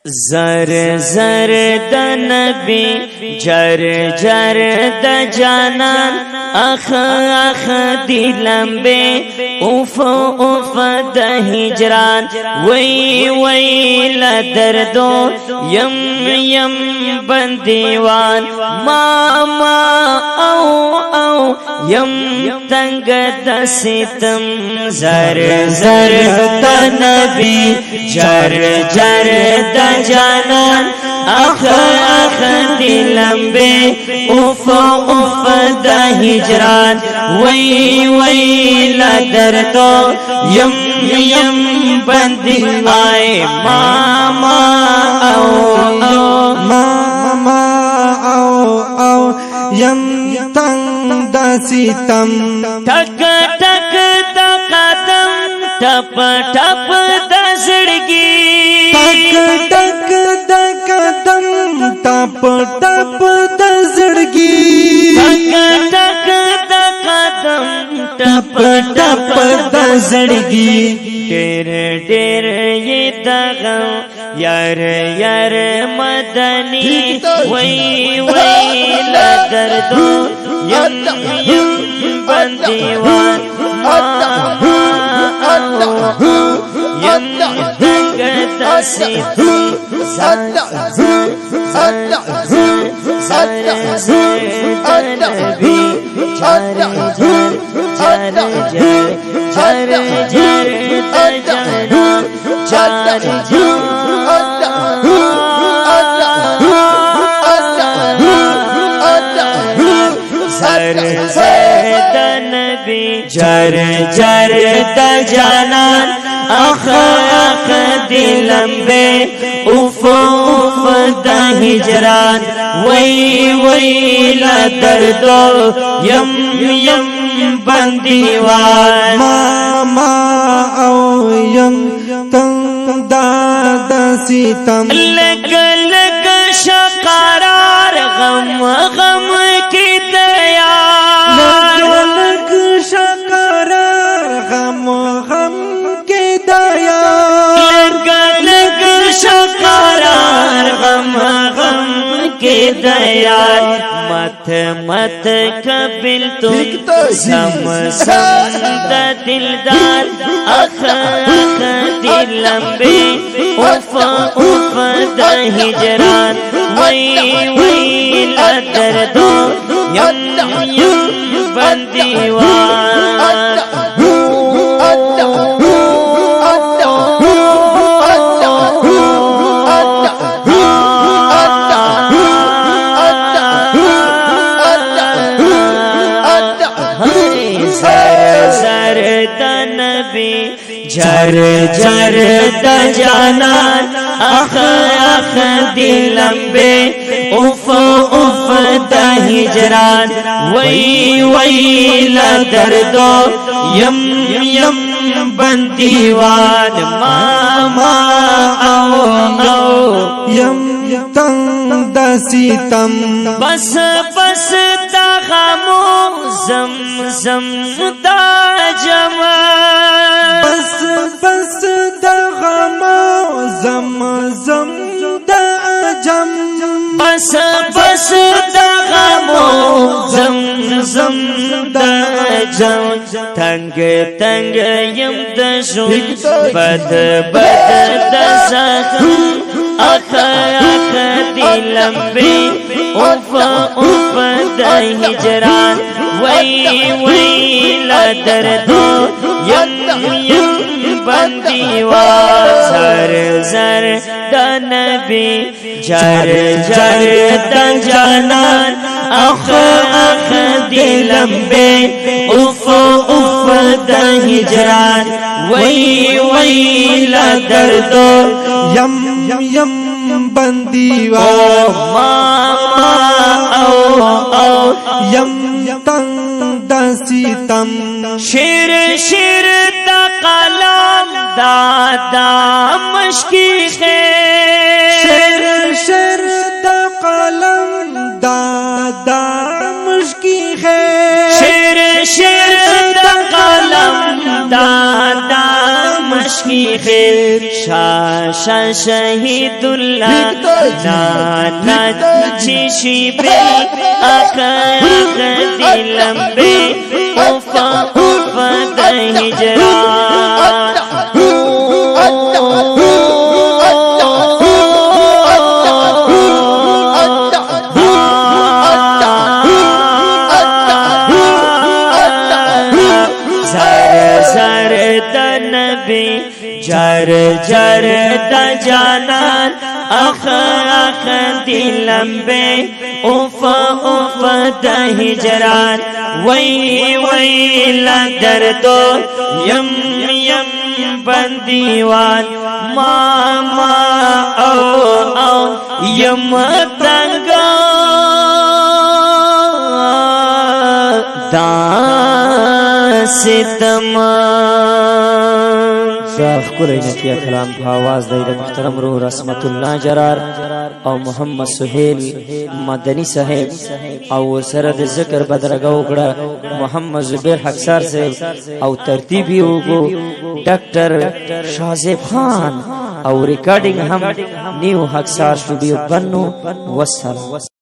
زر زر د نبی جر جر د جانان اخ اخ دی لمبے اوف اوف د ہجران وی وی لدردو یم یم بندیوان ما او او یم تنگ د ستم زر زر د نبی جر جر د جانان اخ اخ دی لمبے اوف اوف د ہجران وی وی لدردو یم یم بندی آئے ماما او ماما او یم تنگ دا ستم ٹک ٹک دا قدم ٹپ ٹپ دا زڑگی ٹک ٹک دا قدم ٹپ ٹپ دا زڑگی ٹک ٹک دا قدم ٹپ ٹپ دا زڑگی ڈیر ڈیر یہ دغم یار یار مدنی وی وی لدردو یم یم بندیوان یم دنگ دسیتی نبی جر جر جر جر جر جر زر زر د نبی جر جر د جانان اخ اخ دی لمبے اوف اوف د ہجران وی وی لدردو یم یم بندیوان ماما او یم تنگ دا ستم لگ لگ شقرار غم غم کی دیار لگ شقرار غم غم کی دیار لگ لگ شقرار غم غم کی دیار مت مت قبل تو سم سم دا دلدار اخ اخ دی لمبے اوف اوف دا ہجران وی وی لدردو یم یم بندیوان زر زر د نبی جر جر د جانان اخ اخ دی لمبے اوف اوف د ہجران وی وی لدردو یم یم بندیوان ماما او یم تنگ دا ستم بس بس دا غمو زم زم دا جمع بس بس دا غمو زم زم دا جم بس بس دا غمو زم زم دا جم تنگ تنگ یم دشو بد بد دا زخم اخ اخ دی لمبے اوف اوف دا ہجران وی وی لدردو یم یم بندیوان زر زر دا نبی جر جر دا جانان اخ اخ دی لمبے اوف اوف دا ہجران وی وی لدردو یم یم بندیوان ماما او یم تنگ دا ستم شیر شیر دا قلم دا دا مشکی خیر شیر شیر دا قلم دا دا مشکی خیر شیر شیر دا قلم دا دا مشکی مشکی خیر شاشا شهید الله نانا چشی بل آخا دی لمبے اوفا اوفا دا ہجران جر جر دا جانان اخ اخ دی لمبے اوفا اوفا دا ہجران وی وی لا دردو یم یم بندیوان ما او یم تنگا دا ستمان شاخ کلی نتیہ کلام په آواز دی د محترم روح رحمت الله جرار او محمد سہیل مدنی صاحب او سره د ذکر بدرګه وکړه محمد زبیر حقسار صاحب او ترتیبی وګو ډاکټر شازیب خان او ریکارډینګ هم نیو حقسار سټوډیو بنو وسلام.